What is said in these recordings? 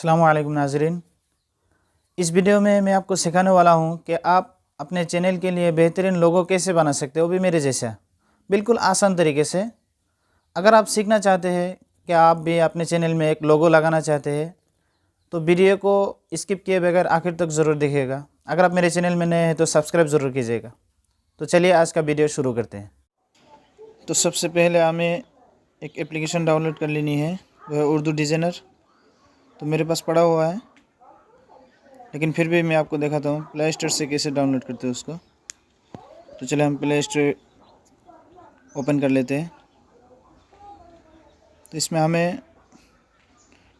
अस्सलामु अलैकुम नाज़रीन। इस वीडियो में मैं आपको सिखाने वाला हूं कि आप अपने चैनल के लिए बेहतरीन लोगो कैसे बना सकते हो, वो भी मेरे जैसा बिल्कुल आसान तरीके से। अगर आप सीखना चाहते हैं कि आप भी अपने चैनल में एक लोगो लगाना चाहते हैं तो वीडियो को स्किप किए बगैर आखिर तक ज़रूर देखिएगा। अगर आप मेरे चैनल में नए हैं तो सब्सक्राइब ज़रूर कीजिएगा। तो चलिए आज का वीडियो शुरू करते हैं। तो सबसे पहले हमें एक एप्लीकेशन डाउनलोड कर लेनी है, वह है उर्दू डिज़ाइनर। तो मेरे पास पड़ा हुआ है, लेकिन फिर भी मैं आपको दिखाता हूँ प्ले स्टोर से कैसे डाउनलोड करते हैं उसको। तो चलिए हम प्ले स्टोर ओपन कर लेते हैं। तो इसमें हमें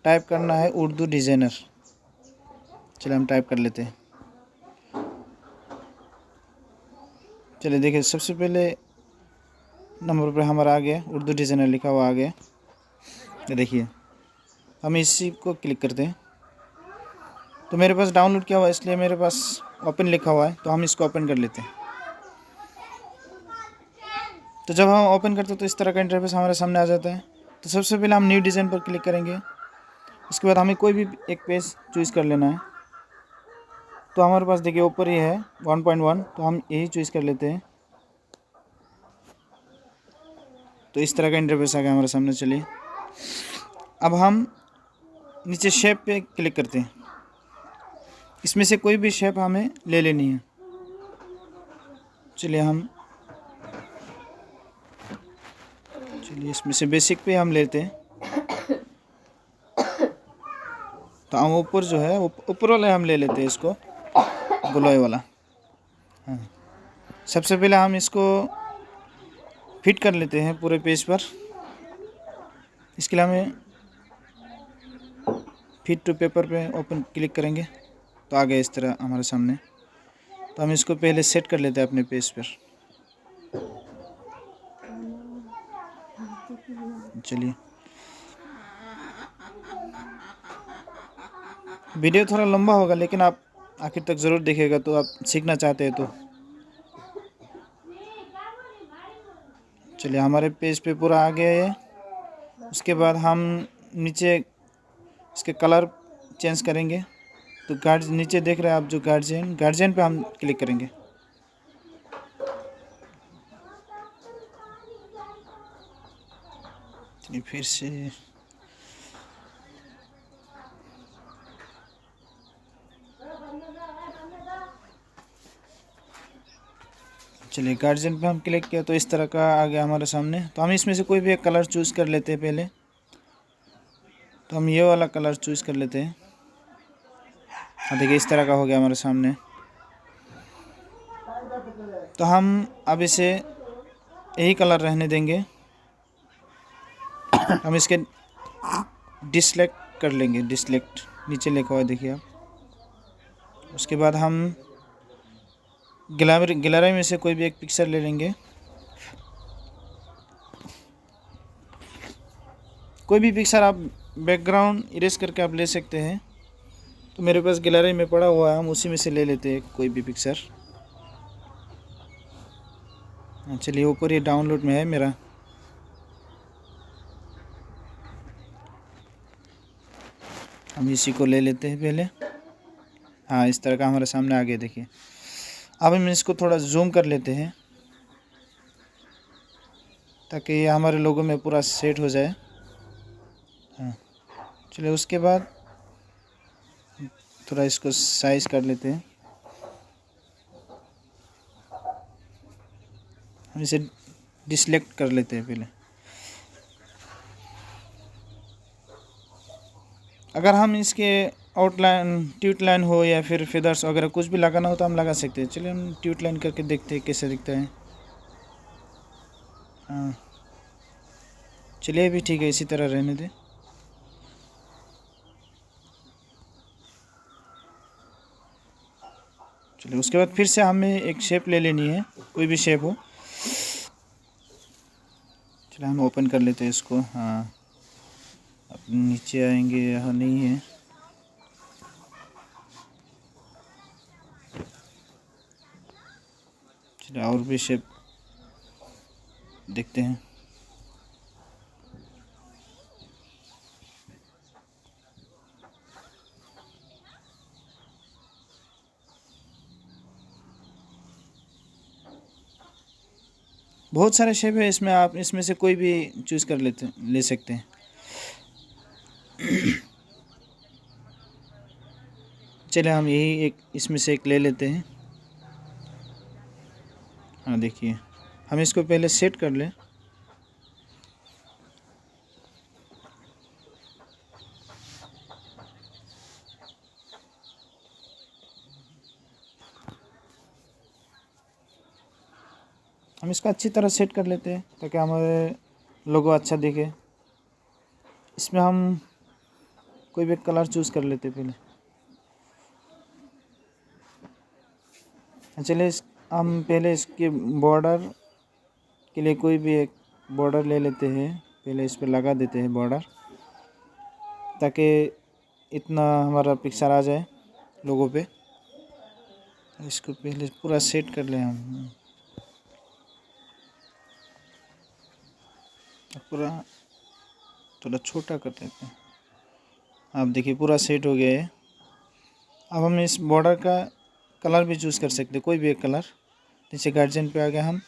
टाइप करना है उर्दू डिज़ाइनर। चलिए हम टाइप कर लेते हैं। चलिए देखिए, सबसे पहले नंबर पर हमारा आ गया उर्दू डिज़ाइनर लिखा हुआ आ गया। तो देखिए हम इसी को क्लिक करते हैं। तो मेरे पास डाउनलोड किया हुआ है इसलिए मेरे पास ओपन लिखा हुआ है, तो हम इसको ओपन कर लेते हैं। तो जब हम ओपन करते हैं तो इस तरह का इंटरफेस हमारे सामने आ जाता है। तो सबसे पहले हम न्यू डिज़ाइन पर क्लिक करेंगे। उसके बाद हमें कोई भी एक पेज चूज़ कर लेना है। तो हमारे पास देखिए ऊपर ही है 1.1, तो हम यही चूज़ कर लेते हैं। तो इस तरह का इंटरफेस आ गया हमारे सामने। चलिए अब हम नीचे शेप पे क्लिक करते हैं। इसमें से कोई भी शेप हमें ले लेनी है। चलिए इसमें से बेसिक पे हम लेते हैं। तो हम ऊपर जो है ऊपर वाला हम ले लेते हैं, इसको गोलाई वाला। हाँ, सबसे पहले हम इसको फिट कर लेते हैं पूरे पेज पर। इसके लिए हमें फिट टू पेपर पे ओपन क्लिक करेंगे तो आ गया इस तरह हमारे सामने। तो हम इसको पहले सेट कर लेते हैं अपने पेज पर। चलिए वीडियो थोड़ा लंबा होगा, लेकिन आप आखिर तक ज़रूर देखिएगा तो आप सीखना चाहते हैं तो। चलिए हमारे पेज पे पूरा आ गया है। उसके बाद हम नीचे इसके कलर चेंज करेंगे। तो गार्ड नीचे देख रहे हैं आप, जो गार्जियन पे हम क्लिक करेंगे। चलिए फिर से चलिए गार्जियन पे हम क्लिक किया तो इस तरह का आ गया हमारे सामने। तो हम इसमें से कोई भी एक कलर चूज़ कर लेते हैं पहले। तो हम ये वाला कलर चूज़ कर लेते हैं। हाँ देखिए इस तरह का हो गया हमारे सामने। तो हम अब इसे यही कलर रहने देंगे। हम इसके डिसलेक्ट कर लेंगे, डिसलेक्ट नीचे लिखा हुआ है देखिए आप। उसके बाद हम गैलरी में से कोई भी एक पिक्चर ले लेंगे। कोई भी पिक्चर आप बैकग्राउंड इरेज करके आप ले सकते हैं। तो मेरे पास गैलरी में पड़ा हुआ है, हम उसी में से ले लेते हैं कोई भी पिक्चर। चलिए ऊपर ये डाउनलोड में है मेरा। हम इसी को ले लेते हैं पहले। हाँ इस तरह का हमारे सामने आ गया देखिए। अब हम इसको थोड़ा जूम कर लेते हैं ताकि ये हमारे लोगों में पूरा सेट हो जाए। हाँ चलिए उसके बाद थोड़ा इसको साइज कर लेते हैं। हम इसे डिसलेक्ट कर लेते हैं पहले। अगर हम इसके आउटलाइन ट्यूट लाइन हो या फिर फेदर्स वगैरह कुछ भी लगाना हो तो हम लगा सकते हैं। चलिए हम ट्यूट लाइन करके देखते हैं कैसे दिखता है। हाँ चलिए भी ठीक है, इसी तरह रहने दें। चलिए उसके बाद फिर से हमें एक शेप ले लेनी है, कोई भी शेप हो। चलिए हम ओपन कर लेते हैं इसको। हाँ अब नीचे आएंगे, यहाँ नहीं है। चलिए और भी शेप देखते हैं। बहुत सारे शेप है इसमें, आप इसमें से कोई भी चूज़ कर ले सकते हैं। चलिए हम यही एक इसमें से एक ले लेते हैं। हाँ देखिए, हम इसको पहले सेट कर लें। हम इसको अच्छी तरह सेट कर लेते हैं ताकि हमारे लोगो अच्छा दिखे। इसमें हम कोई भी कलर चूज़ कर लेते हैं पहले। चलिए हम पहले इसके बॉर्डर के लिए कोई भी एक बॉर्डर ले लेते हैं। पहले इस पर लगा देते हैं बॉर्डर, ताकि इतना हमारा पिक्चर आ जाए लोगों पे। इसको पहले पूरा सेट कर लें हम। पूरा थोड़ा छोटा कर देते हैं। आप देखिए पूरा सेट हो गया है। अब हम इस बॉर्डर का कलर भी चूज़ कर सकते हैं, कोई भी एक कलर। जैसे गार्जियन पे आ गया, हम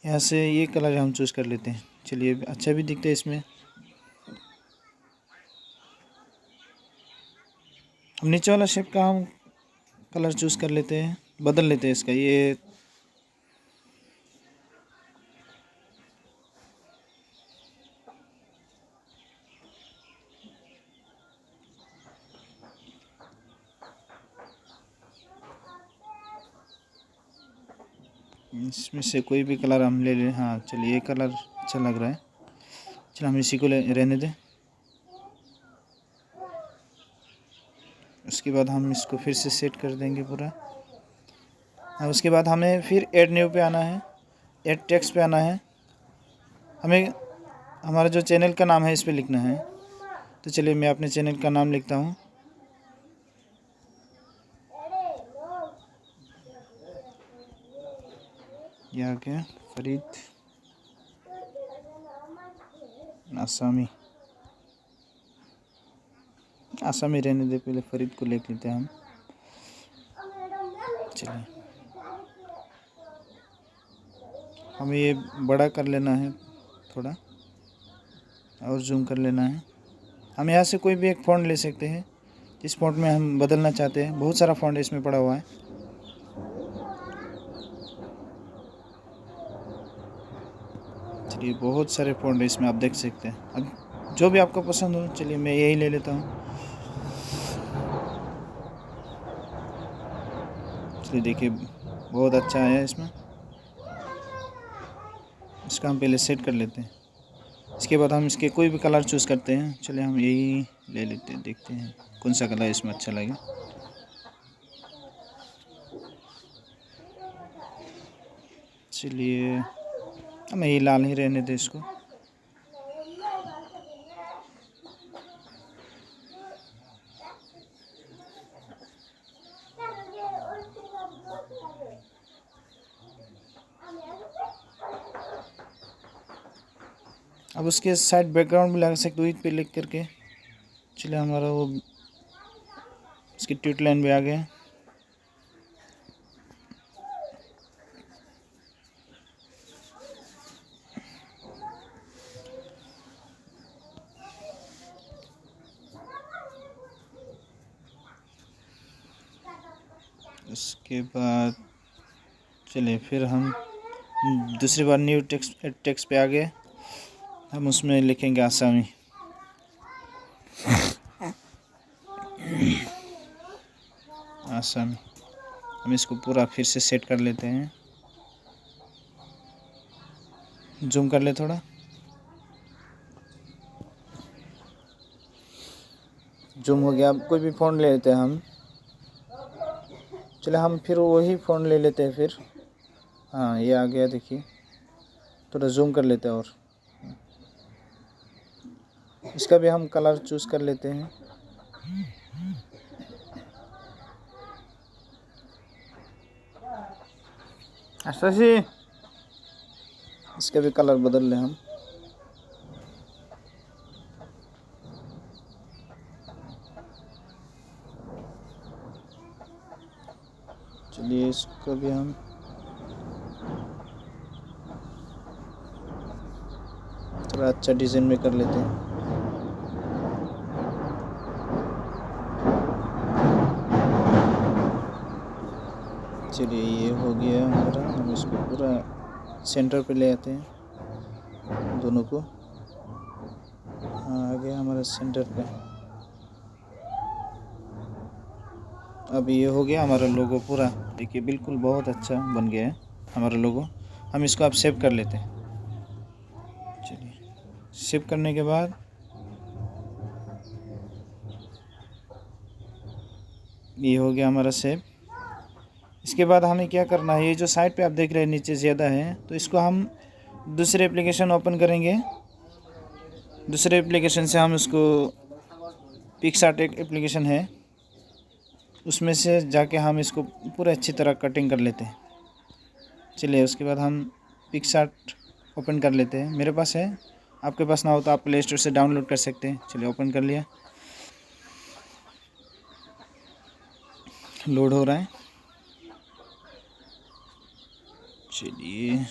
यहाँ से ये कलर हम चूज़ कर लेते हैं। चलिए अच्छा भी दिखता है इसमें। हम नीचे वाला शेप का हम कलर चूज़ कर लेते हैं, बदल लेते हैं इसका। ये इसमें से कोई भी कलर हम ले लें। हाँ चलिए, ये कलर अच्छा लग रहा है। चलो हम इसी को रहने दें। उसके बाद हम इसको फिर से सेट कर देंगे पूरा। और उसके बाद हमें फिर ऐड न्यू पे आना है, ऐड टेक्स्ट पे आना है। हमें हमारा जो चैनल का नाम है इस पे लिखना है। तो चलिए मैं अपने चैनल का नाम लिखता हूँ। यह आ गया, फरीद आसामी। आसामी रहने दे, पहले फरीद को लिख लेते हैं हम। चलिए हमें ये बड़ा कर लेना है थोड़ा, और जूम कर लेना है। हम यहाँ से कोई भी एक फ़ॉन्ट ले सकते हैं जिस फ़ॉन्ट में हम बदलना चाहते हैं। बहुत सारा फ़ॉन्ट इसमें पड़ा हुआ है। चलिए बहुत सारे फ़ॉन्ट इसमें आप देख सकते हैं। अब जो भी आपको पसंद हो, चलिए मैं यही ले लेता हूँ। चलिए देखिए बहुत अच्छा है इसमें। इसका हम पहले सेट कर लेते हैं। इसके बाद हम इसके कोई भी कलर चूज़ करते हैं। चलिए हम यही ले लेते हैं, देखते हैं कौन सा कलर इसमें अच्छा लगे। चलिए हम यही लाल ही रहने दें इसको। अब उसके साइड बैकग्राउंड भी लगा सकते हो पे लिख करके। चलिए हमारा वो इसकी ट्वीट लाइन भी आ गया। उसके बाद चलिए फिर हम दूसरी बार न्यू टेक्स्ट पे आ गए। हम उसमें लिखेंगे आसामी। आसामी। हम इसको पूरा फिर से सेट कर लेते हैं। जूम कर ले थोड़ा। जूम हो गया। अब कोई भी फ़ोन ले लेते हैं हम। चलिए हम फिर वही फ़ोन ले लेते हैं फिर। हाँ ये आ गया, देखिए थोड़ा जूम कर लेते हैं। और इसका भी हम कलर चूज़ कर लेते हैं। अच्छा जी, इसका भी कलर बदल लें हम। चलिए इसको भी हम थोड़ा अच्छा डिज़ाइन में कर लेते हैं। चलिए ये हो गया हमारा। हम इसको पूरा सेंटर पे ले आते हैं दोनों को। हाँ, आ गया हमारा सेंटर पे। अब ये हो गया हमारा लोगो पूरा। देखिए बिल्कुल बहुत अच्छा बन गया है हमारा लोगो। हम इसको अब सेव कर लेते हैं। चलिए सेव करने के बाद ये हो गया हमारा सेव। इसके बाद हमें क्या करना है, ये जो साइड पे आप देख रहे हैं नीचे ज़्यादा है, तो इसको हम दूसरे एप्लीकेशन ओपन करेंगे। दूसरे एप्लीकेशन से हम इसको पिक्सआर्ट एक एप्लीकेशन है, उसमें से जाके हम इसको पूरे अच्छी तरह कटिंग कर लेते हैं। चलिए उसके बाद हम पिक्सआर्ट ओपन कर लेते हैं। मेरे पास है, आपके पास ना हो तो आप प्ले स्टोर से डाउनलोड कर सकते हैं। चलिए ओपन कर लिया, लोड हो रहा है। चलिए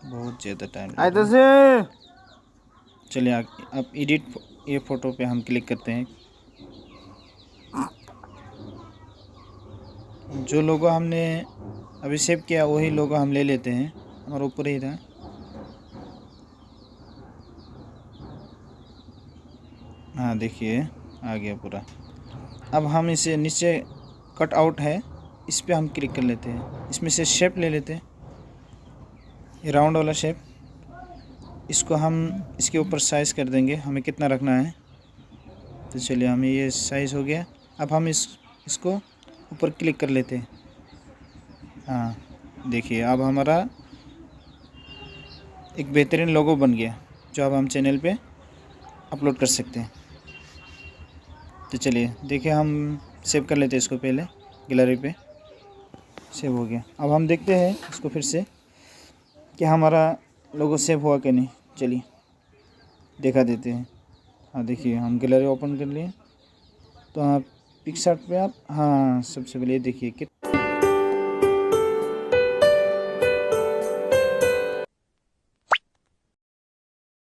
बहुत ज़्यादा टाइम लग रहा है। चलिए आप एडिट ये फ़ोटो पे हम क्लिक करते हैं। जो लोगो हमने अभी सेव किया वही लोगो हम ले लेते हैं, हमारा ऊपर ही था। हाँ देखिए आ गया पूरा। अब हम इसे नीचे कट आउट है, इस पे हम क्लिक कर लेते हैं। इसमें से शेप ले लेते हैं, ये राउंड वाला शेप। इसको हम इसके ऊपर साइज़ कर देंगे, हमें कितना रखना है। तो चलिए हमें ये साइज़ हो गया। अब हम इसको ऊपर क्लिक कर लेते हैं। हाँ देखिए अब हमारा एक बेहतरीन लोगो बन गया, जो अब हम चैनल पे अपलोड कर सकते हैं। तो चलिए देखिए हम सेव कर लेते हैं इसको, पहले गैलरी पे सेव हो गया। अब हम देखते हैं इसको फिर से कि हमारा लोगो सेव हुआ कि नहीं। चलिए देखा देते हैं। हाँ देखिए हम गैलरी ओपन कर लिए, तो आप पिक्सआर्ट पे आप हाँ सबसे पहले देखिए कि